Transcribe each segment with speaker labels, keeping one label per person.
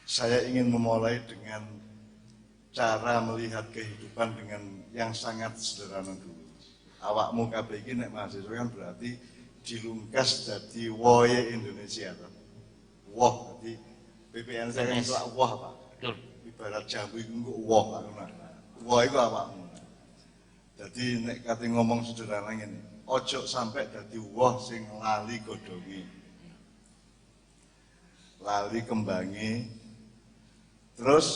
Speaker 1: Saya ingin memulai dengan cara melihat kehidupan dengan yang sangat sederhana dulu. Awakmu kabeh iki nek mahasiswa kan berarti dilungkas jadi woye Indonesia toh. Woh, jadi PPN saya kan itu woh Pak.
Speaker 2: Betul.
Speaker 1: Ibarat jambu itu kok woh Pak. Woh itu awakmu. Jadi nek kate ngomong sederhana ngene, ojo sampai dadi woh sing lali godhonge. Lali kembange. Terus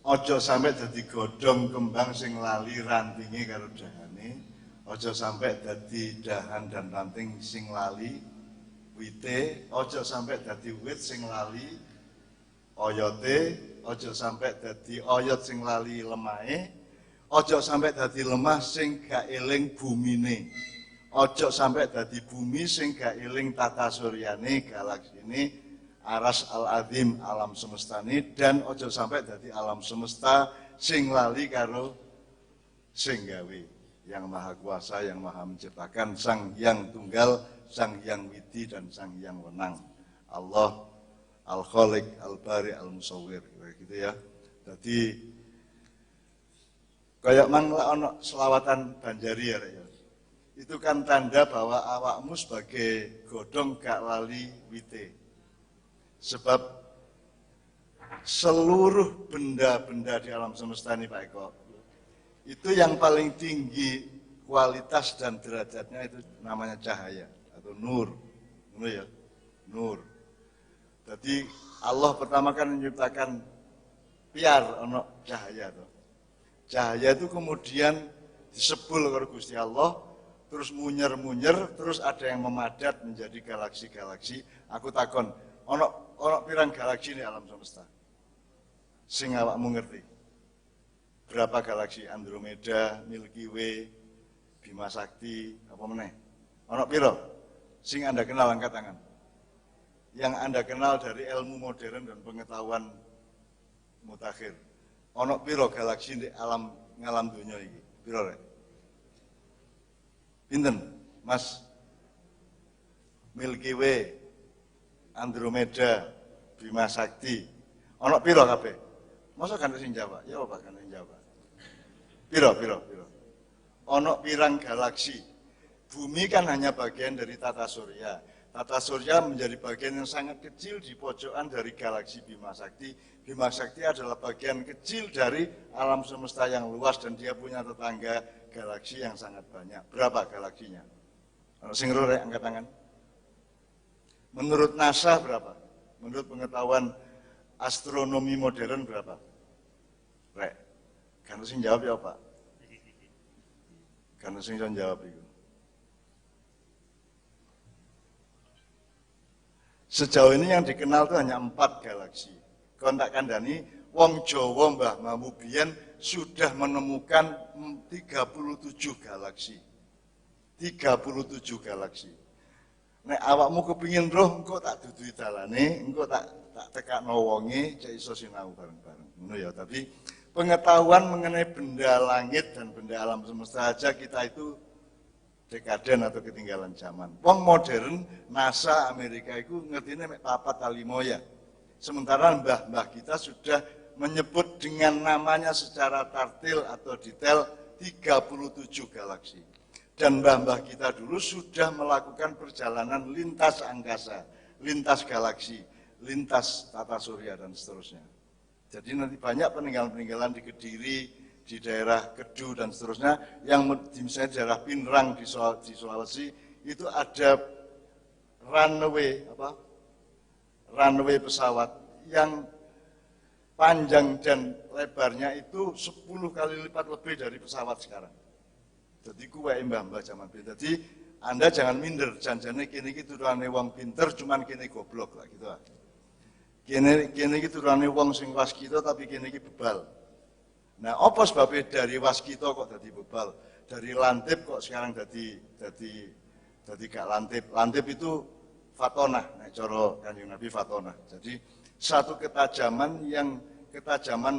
Speaker 1: ojo sampai dadi godhong kembang sing lali rantinge karo dahane. Ojo sampai dadi dahan dan ranting sing lali wite, ojo sampai dadi wit sing lali oyote, ojo sampai dadi oyot sing lali lemahe, ojo sampai dadi lemah sing gak eling bumine, ojo sampai dadi bumi sing gak eling tata suryane, galaksine, aras al-azim alam semestane, dan ojo sampai dadi alam semesta sing lali karo sing gawe. Yang maha kuasa, yang maha menciptakan, sang yang tunggal, sang yang widi, dan sang yang wenang. Allah Al-Khaliq, Al-Bari, Al-Musawwir, gitu ya. Jadi kayak mangla ono selawatan Banjari ya. Itu kan tanda bahwa awakmu sebagai godhong gak lali wite. Sebab seluruh benda-benda di alam semesta ini Pak Eko, itu yang paling tinggi kualitas dan derajatnya itu namanya cahaya atau nur. Nur ya, nur. Jadi Allah pertama kan menciptakan piar ono cahaya tuh. Cahaya itu kemudian disebul oleh Gusti Allah, terus munyer-munyer, terus ada yang memadat menjadi galaksi-galaksi. Aku takon, ono pirang galaksi di alam semesta. Sing awakmu ngerti. Berapa galaksi? Andromeda, Milky Way, Bima Sakti, apa meneh? Ono piro? Sing Anda kenal angkat tangan. Yang Anda kenal dari ilmu modern dan pengetahuan mutakhir. Ono piro galaksi di alam ngalam dunia ini? Piro rek? Pinten, Mas? Milky Way, Andromeda, Bima Sakti. Ono piro kabeh? Masa kan sing jawab? Ya Pak kan sing jawab. Piro. Ono pirang galaksi. Bumi kan hanya bagian dari tata surya. Tata surya menjadi bagian yang sangat kecil di pojokan dari galaksi Bima Sakti. Bima Sakti adalah bagian kecil dari alam semesta yang luas dan dia punya tetangga galaksi yang sangat banyak. Berapa galaksinya? Ono sing rek angkat tangan. Menurut NASA berapa? Menurut pengetahuan astronomi modern berapa? Rek, kan sing jawab ya Pak? Kan sing jawab itu. Sejauh ini yang dikenal itu hanya 4 galaksi. Kontak kandani, wong Jawa Mbah Mamubian sudah menemukan 37 galaksi. 37 galaksi. Nek awakmu kepingin roh, engko tak dudui dalane, engko tak tekakno wonge, cek iso sinau bareng-bareng. Ngono ya, tapi pengetahuan mengenai benda langit dan benda alam semesta aja kita itu dekaden atau ketinggalan zaman. Wong modern, NASA Amerika itu ngertine mek 4 kali moya. Sementara mbah-mbah kita sudah menyebut dengan namanya secara tartil atau detail 37 galaksi. Dan mbah-mbah kita dulu sudah melakukan perjalanan lintas angkasa, lintas galaksi, lintas tata surya dan seterusnya. Jadi nanti banyak peninggalan-peninggalan di Kediri, di daerah Kedu dan seterusnya, yang di misalnya daerah Pinrang di Sulawesi itu ada runway pesawat yang panjang dan lebarnya itu 10 kali lipat lebih dari pesawat sekarang. Jadi kuwe mbah-mbah zaman biyen. Jadi Anda jangan minder, janjane kene iki turane wong pinter cuman kene goblok lah gitu ah. Kene iki turane wong sing waskita tapi kene iki bebal. Nah, apa sebabnya dari waskita kok dadi bebal? Dari lantip kok sekarang dadi gak lantip. Lantip itu fatonah, nah cara Kanjeng Nabi fatonah. Jadi satu ketajaman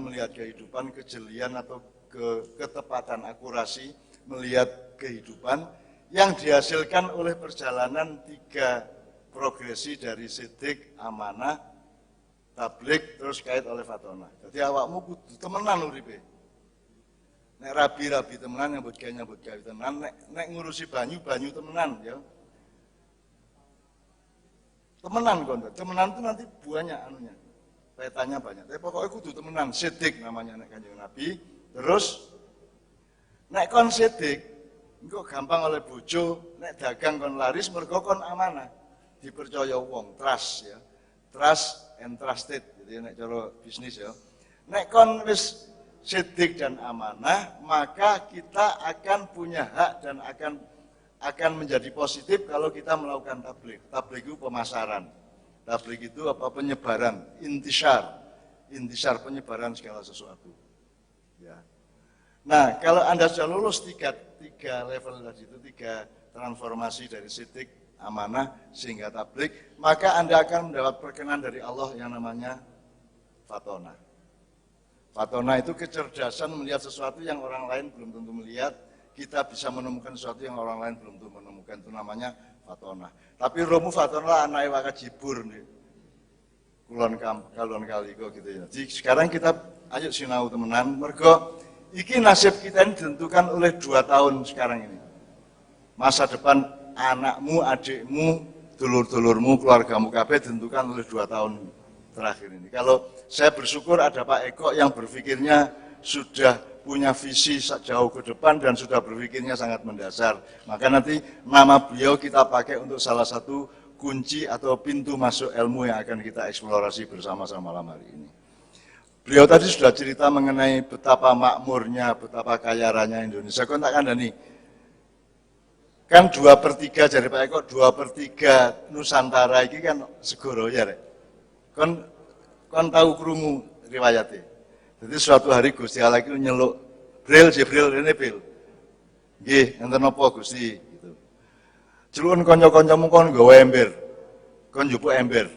Speaker 1: melihat kehidupan, kejelian atau ketepatan akurasi melihat kehidupan yang dihasilkan oleh perjalanan 3 progresi dari sidik, amanah, tablik terus kait oleh fatona. Jadi awakmu kudu temenan uripe. Nek rabi-rabi temenan nyambut gawe temenan, nek ngurusi banyu temenan ya. Temenan kon. Temenan itu nanti banyak anunya. Petanya banyak. Tapi pokoknya kudu temenan, sidik namanya nek Kanjeng Nabi. Terus nek kon sidik, engko gampang oleh bojo, nek dagang kon laris mergo kon amanah. Dipercaya wong, trust ya. Trust and trusted gitu ya nek cara bisnis ya. Nek kon wis sidik dan amanah, maka kita akan punya hak dan akan menjadi positif kalau kita melakukan tabligh. Tabligh itu pemasaran. Tabligh itu apa? Penyebaran, intisar penyebaran segala sesuatu. Ya. Nah, kalau Anda sudah lulus tiga level tadi itu, 3 transformasi dari sidik, amanah, sehingga tabligh, maka Anda akan mendapat perkenan dari Allah yang namanya fatona. Fatona itu kecerdasan melihat sesuatu yang orang lain belum tentu melihat, kita bisa menemukan sesuatu yang orang lain belum tentu menemukan, itu namanya fatona. Tapi romu fatona lah anake wakat jibur nih. Kulon kali kok gitu ya. Jadi sekarang kita ayo sinau temenan, mergo iki nasib kita ini ditentukan oleh 2 tahun sekarang ini. Masa depan anakmu, adikmu, dulur-dulurmu, keluargamu kabeh ditentukan oleh 2 tahun terakhir ini. Kalau saya bersyukur ada Pak Eko yang berpikirnya sudah punya visi jauh ke depan dan sudah berpikirnya sangat mendasar. Maka nanti nama beliau kita pakai untuk salah satu kunci atau pintu masuk ilmu yang akan kita eksplorasi bersama-sama malam hari ini. Beliau tadi sudah cerita mengenai betapa makmurnya, betapa kaya raya Indonesia. Kau tak kandani? Kan 2/3 dari Pak Eko, 2/3 Nusantara ini kan segoro ya, Rek. Kon tahu krungu riwayatnya. Jadi suatu hari Gusti Allah itu nyeluk Jibril ini Bil. Nggih, enten napa Gusti gitu. Celukun kanca-kancamu kon nggawa ember. Kon njupuk ember.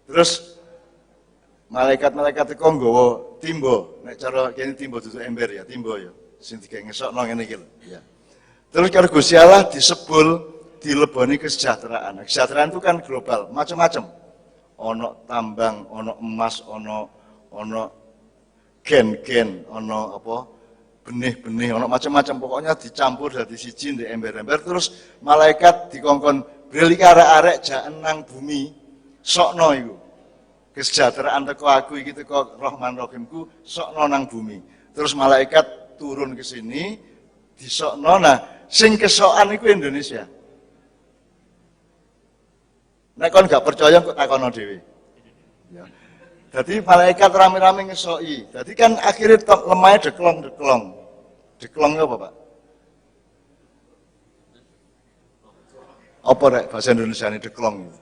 Speaker 1: Terus malaikat-malaikat iku nggawa timba. Nek cara kene timba dudu ember ya, timba ya. Sing digawe ngesokno ngene iki lho, ya. Terus karo Gusti Allah disebul dileboni kesejahteraan. Kesejahteraan itu kan global, macam-macam. Ono tambang, ono emas, ono gen-gen, ono apa benih-benih, ono macam-macam. Pokoknya dicampur dari siji di ember-ember. Terus malaikat dikongkon bril iki arek-arek jak nang bumi sokno iku. Kesejahteraan teko aku iki teko Rahman Rahimku sokno nang bumi. Terus malaikat turun ke sini disokno. Nah, sing kesokan iku Indonesia. Nek kon gak percaya kok takono dhewe. Ya. Jadi malaikat rame-rame ngesoki. Jadi kan akhirnya lemahnya deklong. Deklong apa, Pak? Apa rek bahasa Indonesia ini deklong?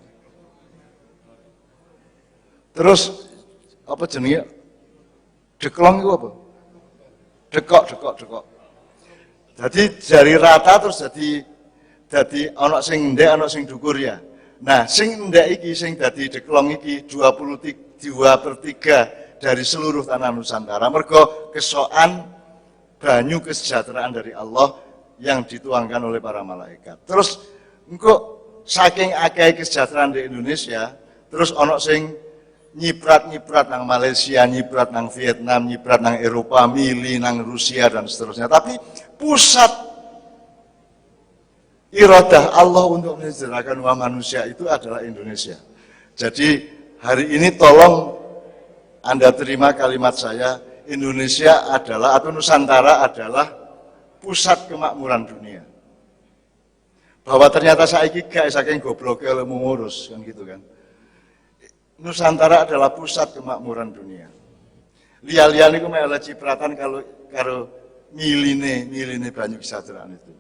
Speaker 1: Terus apa jenenge? Deklong itu apa? Dekok. Jadi jari rata terus jadi ana sing ndek, ana sing dhukur ya. Nah, sing ndek iki sing dadi deklong iki 2/3 dari seluruh tanah Nusantara. Mergo kesokan banyu kesejahteraan dari Allah yang dituangkan oleh para malaikat. Terus engko saking akeh kesejahteraan di Indonesia, terus ana sing nyiprat nang Malaysia, nyiprat nang Vietnam, nyiprat nang Eropa, mili nang Rusia dan seterusnya. Tapi pusat iradah Allah untuk mensejahterakan umat manusia itu adalah Indonesia. Jadi hari ini tolong Anda terima kalimat saya, Indonesia adalah atau Nusantara adalah pusat kemakmuran dunia. Bahwa ternyata saiki gak saking goblok ilmu ngurus kan gitu kan. Nusantara adalah pusat kemakmuran dunia. Liya-liya niku mek oleh cipratan karo miline banyu kesejahteraan itu.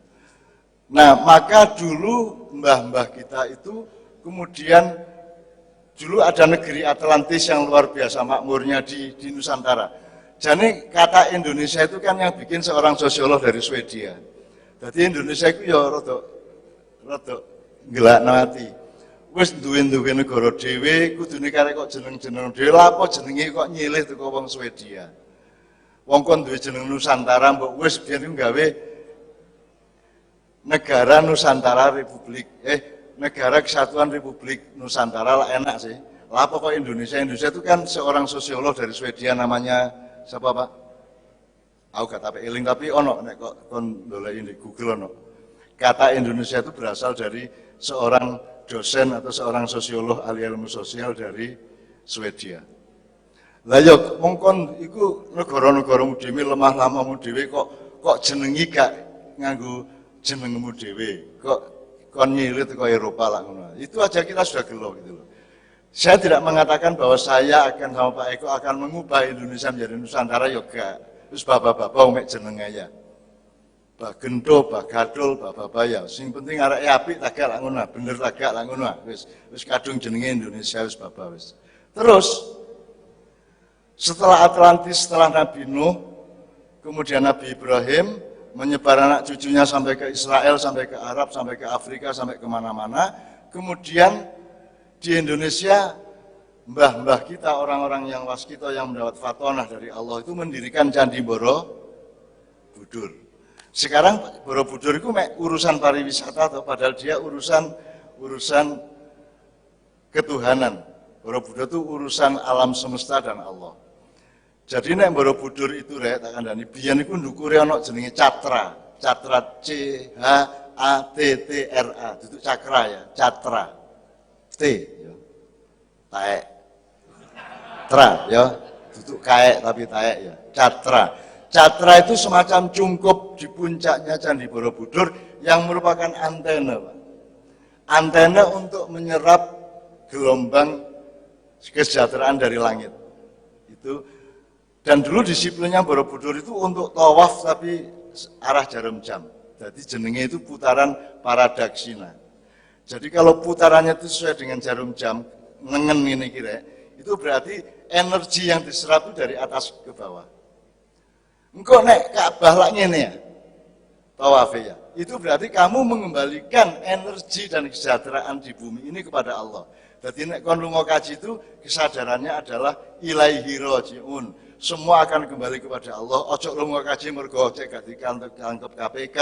Speaker 1: Nah, maka dulu mbah-mbah kita itu kemudian dulu ada negeri Atlantis yang luar biasa makmurnya di Nusantara. Jadi kata Indonesia itu kan yang bikin seorang sosiolog dari Swedia. Jadi Indonesia itu ya rada ngelakno ati. Wis duwe negara dhewe kudune karek kok jeneng-jeneng dhewe lha apa jenenge kok nyilih teko wong Swedia. Wong kon duwe jeneng Nusantara mbok wis biyen gawe Negara Nusantara Negara Kesatuan Republik Nusantara lah enak sih. Lah pokok Indonesia itu kan seorang sosiolog dari Swedia namanya siapa Pak? Aku gak tapi eling tapi ono nek kok kon ndoleki di Google ono. Kata Indonesia itu berasal dari seorang dosen atau seorang sosiolog ahli ilmu sosial dari Swedia. Lah yo mongkon iku negara-negaramu dhewe lemah lamamu dhewe kok jenengi gak nganggo jenengmu dhewe. Kok kon nyirit ke Eropa lah ngono. Itu aja kita sudah gelo gitu loh. Saya tidak mengatakan bahwa saya akan sama Pak Eko akan mengubah Indonesia menjadi Nusantara yoga. Terus bapak-bapak mek jeneng ya. Pak Gento, Pak Gadul, Pak Babaya. Sing penting arek apik tagak lah ngono, bener tagak lah ngono. Wis kadung jenenge Indonesia wis bapak wis. Terus setelah Atlantis, setelah Nabi Nuh, kemudian Nabi Ibrahim menyebar anak cucunya sampai ke Israel, sampai ke Arab, sampai ke Afrika, sampai kemana-mana. Kemudian di Indonesia, mbah-mbah kita, orang-orang yang waskita yang mendapat fatonah dari Allah itu mendirikan Candi Borobudur. Sekarang Borobudur itu urusan pariwisata atau padahal dia urusan ketuhanan. Borobudur itu urusan alam semesta dan Allah. Jadi nek Borobudur itu rek tak kandhani biyen iku ndukure ana jenenge Catra. Catra C H A T T R A. Duduk cakra ya, Catra. T ya. Taek. Tra ya. Duduk kaek tapi taek ya. Catra. Catra itu semacam cungkup di puncaknya Candi Borobudur yang merupakan antena, Pak. Antena untuk menyerap gelombang kesejahteraan dari langit. Itu. Dan dulu disiplinnya Borobudur itu untuk tawaf tapi arah jarum jam. Jadi jenenge itu putaran paradaksina. Jadi kalau putarannya itu sesuai dengan jarum jam, nengen ini kira, itu berarti energi yang diserap itu dari atas ke bawah. Engkau nek Ka'bah lak ngene ya, tawaf ya. Itu berarti kamu mengembalikan energi dan kesejahteraan di bumi ini kepada Allah. Jadi nek kon lunga kaji itu kesadarannya adalah ilaihi rajiun. Semua akan kembali kepada Allah. Ojo lunga kaji mergo cek gak ditangkep KPK,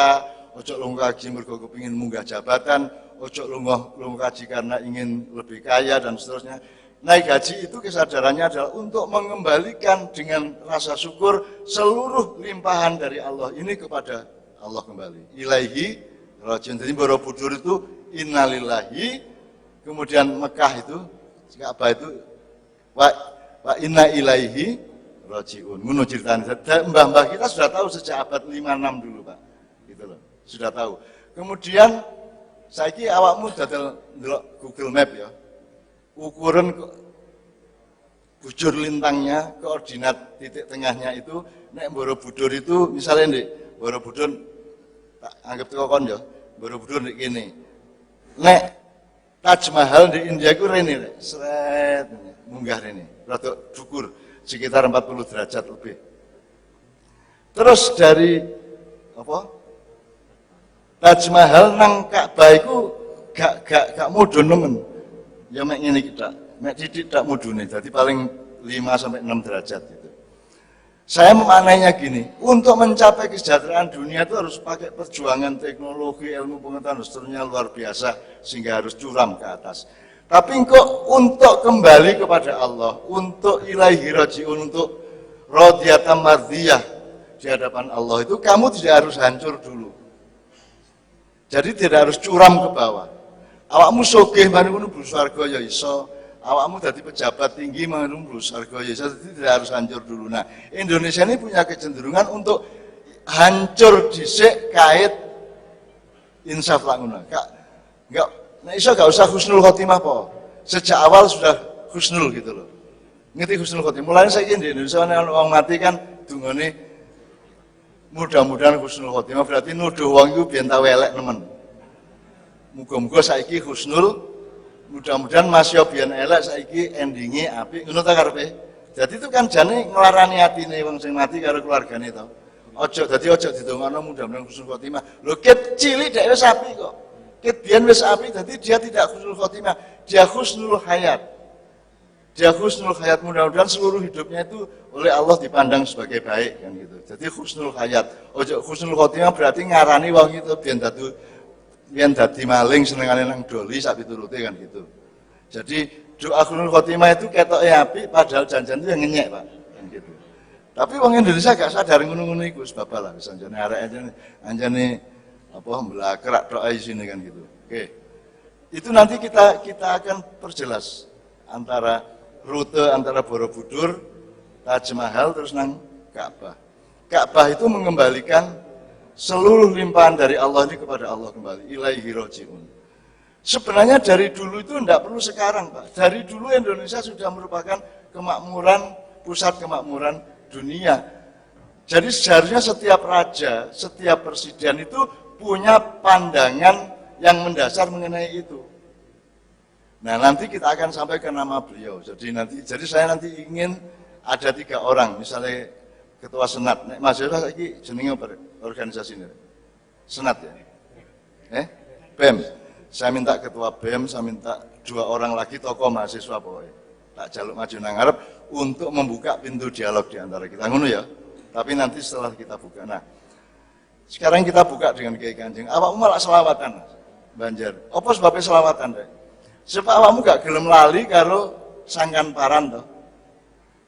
Speaker 1: ojo lunga kaji mergo kepingin munggah jabatan, ojo lunga kaji karena ingin lebih kaya dan seterusnya. Naik gaji itu kesadarannya adalah untuk mengembalikan dengan rasa syukur seluruh limpahan dari Allah ini kepada Allah kembali. Ilaihi rajiun. Jadi Borobudur itu innalillahi, kemudian Mekah itu Ka'bah itu wa inna ilaihi rajiun. Ngono ceritanya. Mbah-mbah kita sudah tahu sejak abad 5-6 dulu, Pak. Gitu loh. Sudah tahu. Kemudian saiki awakmu dadal ndelok Google Map ya. Ukuran bujur lintangnya, koordinat titik tengahnya itu nek Borobudur itu misalnya ndek Borobudur tak anggap teko kon ya. Borobudur ndek kene. Nek Taj Mahal di India ku rene rek. Sret munggah rene. Rada dukur sekitar 40 derajat lebih. Terus dari apa? Taj Mahal nang Ka'bah iku gak mudhun nemen. Ya mek ngene iki tak. Mek titik tak mudhune. Dadi paling 5 sampai 6 derajat gitu. Saya memaknainya gini, untuk mencapai kesejahteraan dunia itu harus pakai perjuangan teknologi, ilmu pengetahuan, seterusnya luar biasa sehingga harus curam ke atas. Tapi kok untuk kembali kepada Allah, untuk ilaihi rajiun, untuk radiyatan mardiyah di hadapan Allah itu kamu tidak harus hancur dulu. Jadi tidak harus curam ke bawah. Awakmu sugih mari ngono mlebu swarga ya iso. Awakmu dadi pejabat tinggi mari mlebu swarga ya iso. Jadi tidak harus hancur dulu. Nah, Indonesia ini punya kecenderungan untuk hancur dhisik kait insaf lah ngono. Enggak nah iso gak usah husnul khotimah po. Sejak awal sudah husnul gitu loh. Ngerti husnul khotimah. Mulanya saiki di Indonesia ana wong mati kan dungane mudah-mudahan husnul khotimah berarti nuduh wong iku biyen tau elek nemen. Muga-muga saiki husnul, mudah-mudahan Mas yo biyen elek saiki endinge apik ngono ta karepe. Jadi itu kan jane nglarani atine wong sing mati karo keluargane to. Ojo didongakno mudah-mudahan husnul khotimah. Lho ket cilik dhek wis apik kok. Ket biyen wis apik dadi dia tidak husnul khotimah, dia husnul hayat. Dia husnul hayat, mudah-mudahan seluruh hidupnya itu oleh Allah dipandang sebagai baik kan gitu. Jadi husnul hayat. Ojo husnul khotimah berarti ngarani wong itu biyen dadi maling senengane nang doli sak piturute kan gitu. Jadi doa husnul khotimah itu ketoknya api, padahal janjian itu yang ngenyek, Pak. Kan gitu. Tapi orang Indonesia gak sadar ngono-ngono iku wis bapak lah, wis anjane arek anjane apa mblakerak tok ae sini kan gitu. Oke. Itu nanti kita akan perjelas antara rute antara Borobudur, Taj Mahal terus nang Ka'bah. Ka'bah itu mengembalikan seluruh limpahan dari Allah ini kepada Allah kembali. Ilaihi roji'un. Sebenarnya dari dulu itu tidak perlu sekarang, Pak. Dari dulu Indonesia sudah merupakan kemakmuran, pusat kemakmuran dunia. Jadi seharusnya setiap raja, setiap presiden itu punya pandangan yang mendasar mengenai itu. Nah, nanti kita akan sampai ke nama beliau. Jadi saya nanti ingin ada 3 orang, misalnya ketua senat. Nek Mas Yura lagi jenenge organisasi ini. Senat ya. BEM. Saya minta ketua BEM, saya minta 2 orang lagi tokoh mahasiswa pokoknya. Tak jaluk maju nang ngarep untuk membuka pintu dialog di antara kita. Ngono ya. Tapi nanti setelah kita buka. Nah, sekarang kita buka dengan Kiai Kanjeng. Awakmu malah selawatan, Banjar. Apa sebabnya selawatan, Dek? Sebab awakmu gak gelem lali karo sangkan paran toh.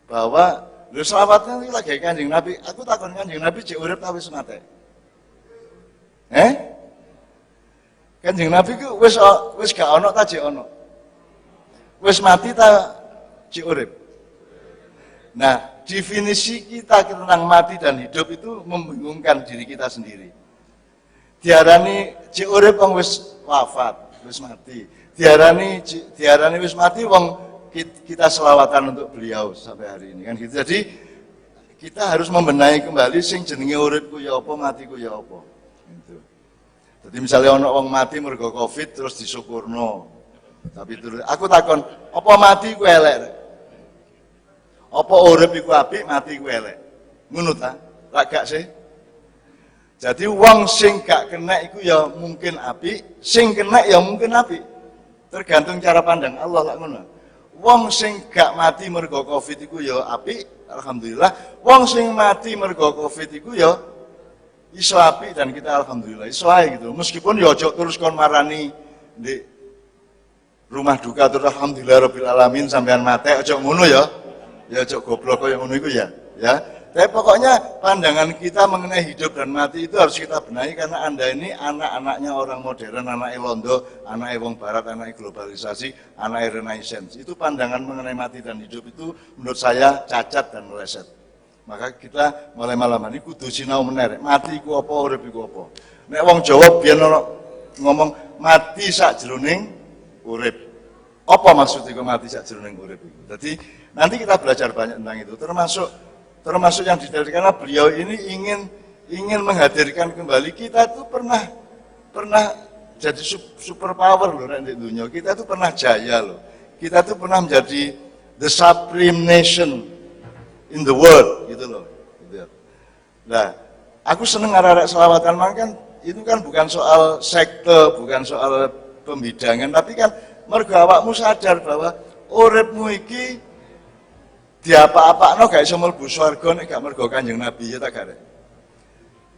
Speaker 1: Bahwa lho selawatan iki lagi Kanjeng Nabi. Aku takon Kanjeng Nabi jek urip ta wis mati. Kanjeng Nabi ku wis gak ono ta jek ono. Wis mati ta jek urip. Nah, definisi kita tentang mati dan hidup itu membingungkan diri kita sendiri. Diarani jek urip wong wis wafat, wis mati. Diarani wis mati wong kita selawatan untuk beliau sampai hari ini kan gitu. Jadi kita harus membenahi kembali sing jenenge uripku ya apa, matiku ya apa. Gitu. Jadi misalnya ono wong mati mergo Covid terus disyukurno. Tapi terus aku takon, apa mati ku elek? Apa urip iku apik, mati ku elek? Ngono ta? Lah gak sih? Jadi wong sing gak kena iku ya mungkin apik, sing kena ya mungkin apik. Tergantung cara pandang Allah lah ngono. Wong sing gak mati mergo Covid iku ya apik, alhamdulillah. Wong sing mati mergo Covid iku ya iso apik dan kita alhamdulillah iso ae gitu. Meskipun ya aja terus kon marani di rumah duka terus alhamdulillah rabbil alamin sampean mate aja ngono ya. Ya aja goblok kaya ngono iku ya. Ya. Tapi pokoknya pandangan kita mengenai hidup dan mati itu harus kita benahi karena Anda ini anak-anaknya orang modern, anak Londo, anak wong barat, anak globalisasi, anak renaissance. Itu pandangan mengenai mati dan hidup itu menurut saya cacat dan meleset. Maka kita mulai malam ini kudu sinau meneh, mati iku apa, urip iku apa. Nek wong Jawa biyen ngomong mati sakjroning urip. Apa maksudnya kok mati sakjroning urip iku? Jadi nanti kita belajar banyak tentang itu, termasuk yang detail karena beliau ini ingin menghadirkan kembali kita itu pernah jadi super power loh di dunia. Kita itu pernah jaya loh. Kita itu pernah menjadi the supreme nation in the world gitu loh. Nah, aku seneng arek-arek selawatan kan itu kan bukan soal sekte, bukan soal pembidangan, tapi kan mergo awakmu sadar bahwa uripmu iki diapa-apakno gak iso mlebu swarga nek gak mergo Kanjeng Nabi ya tak gak.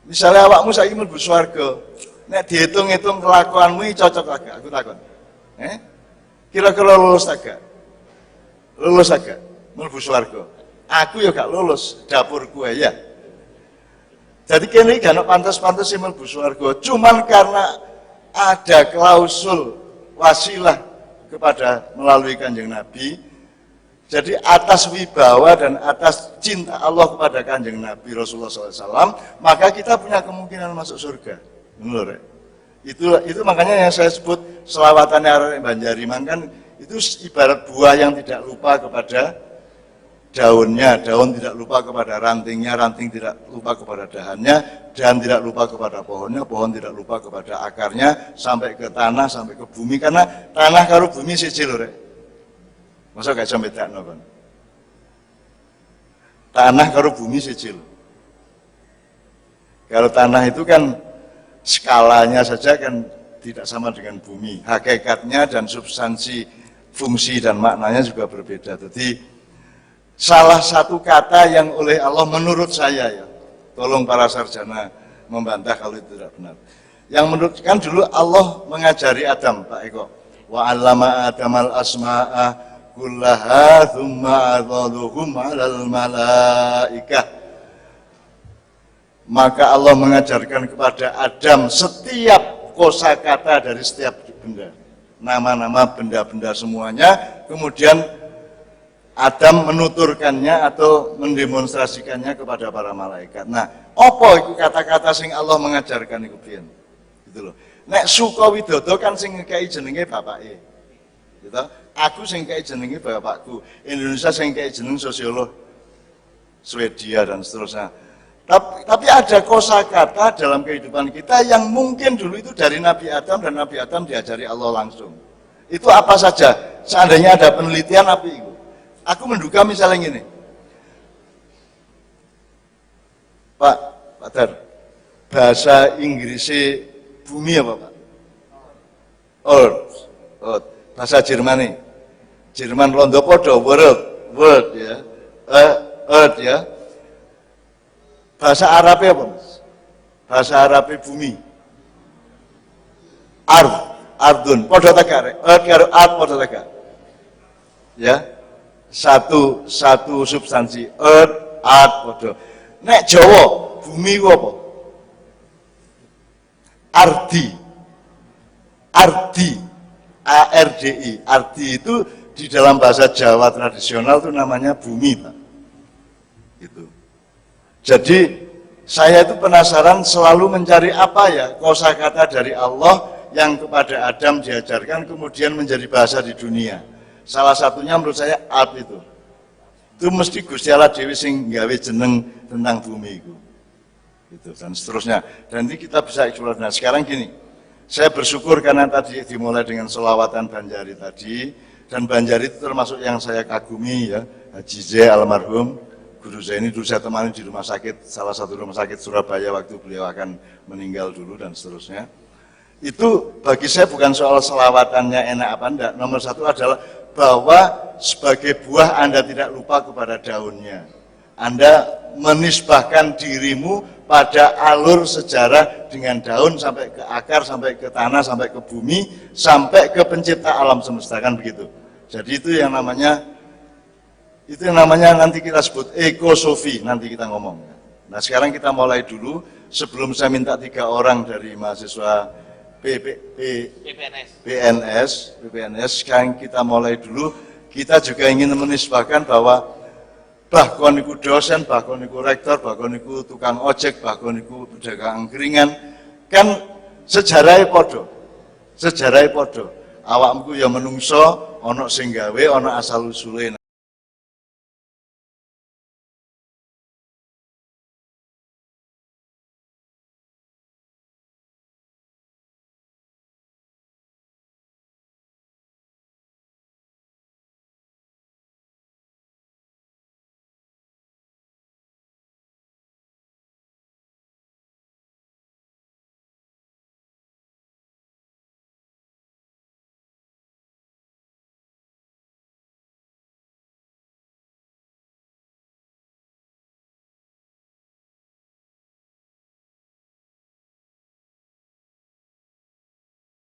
Speaker 1: Misalnya awakmu saiki mlebu swarga, nek dihitung-hitung kelakuanmu cocok agak aku takon. Kira-kira lulus tak gak? Lulus agak mlebu swarga. Aku ya gak lulus dapurku ya. Jadi kene gak ono pantes-pantes sing mlebu swarga, cuman karena ada klausul wasilah kepada melalui Kanjeng Nabi. Jadi atas wibawa dan atas cinta Allah kepada Kanjeng Nabi Rasulullah SAW, maka kita punya kemungkinan masuk surga. Benar ya? Itu makanya yang saya sebut selawatannya arek Banjariman kan itu ibarat buah yang tidak lupa kepada daunnya, daun tidak lupa kepada rantingnya, ranting tidak lupa kepada dahannya, dan tidak lupa kepada pohonnya, pohon tidak lupa kepada akarnya, sampai ke tanah, sampai ke bumi, karena tanah karo bumi siji lho rek. Masa gak bisa bedakno kan? Tanah karo bumi siji lho. Kalau tanah itu kan skalanya saja kan tidak sama dengan bumi. Hakikatnya dan substansi, fungsi dan maknanya juga berbeda. Jadi salah satu kata yang oleh Allah menurut saya ya, tolong para sarjana membantah kalau itu tidak benar. Yang menurut kan dulu Allah mengajari Adam, Pak Eko, wa 'allama Adamal asma'a kullaha thumma adhaluhum 'alal malaikah. Maka Allah mengajarkan kepada Adam setiap kosakata dari setiap benda, nama-nama benda-benda semuanya, kemudian Adam menuturkannya atau mendemonstrasikannya kepada para malaikat. Nah, apa itu kata-kata sing Allah mengajarkan iku piye? Gitu loh. Nek Sukawidodo kan sing ngekei jenenge bapake. Gitu. Aku sing ngekei jenenge bapakku. Indonesia sing ngekei jeneng sosiolog Swedia dan seterusnya. Tapi ada kosakata dalam kehidupan kita yang mungkin dulu itu dari Nabi Adam dan Nabi Adam diajari Allah langsung. Itu apa saja? Seandainya ada penelitian apa itu? Aku menduga misalnya gini, Pak Dar, bahasa Inggrisnya bumi apa Pak? Earth. Bahasa Jerman Londo podo, world ya, earth ya. Bahasa Arabnya apa Mas? Bahasa Arabnya bumi. Ardun, podo tegak, earth karo art podo tegak. Ya. Satu substansi, earth, art, podo. Nek Jawa, bumi ku apa? Ardi, A-R-D-I. Ardi itu di dalam bahasa Jawa tradisional itu namanya bumi, Pak. Gitu. Jadi saya itu penasaran selalu mencari apa ya kosakata dari Allah yang kepada Adam diajarkan kemudian menjadi bahasa di dunia. Salah satunya menurut saya art itu mesti Gusti Allah Dewi sing gawe jeneng tentang bumi itu, gitu, dan seterusnya. Dan ini kita bisa eksplor. Nah sekarang gini, saya bersyukur karena tadi dimulai dengan selawatan Banjari tadi, dan Banjari itu termasuk yang saya kagumi ya, Haji Z almarhum, guru saya ini dulu saya temani di rumah sakit, salah satu rumah sakit Surabaya waktu beliau akan meninggal dulu dan seterusnya. Itu bagi saya bukan soal selawatannya enak apa enggak, nomor satu adalah bahwa sebagai buah Anda tidak lupa kepada daunnya. Anda menisbahkan dirimu pada alur sejarah dengan daun sampai ke akar, sampai ke tanah, sampai ke bumi, sampai ke pencipta alam semesta, kan begitu. Jadi itu yang namanya nanti kita sebut ekosofi, nanti kita ngomong. Nah sekarang kita mulai dulu, sebelum saya minta 3 orang dari mahasiswa BNS, sekarang kita mulai dulu. Kita juga ingin menisbahkan bahwa bahkan iku dosen, bahkan iku rektor, bahkan iku tukang ojek, bahkan iku pedagang angkringan, kan sejarahnya podo. Awakmu ya menungso, ono sing gawe, ono asal usule.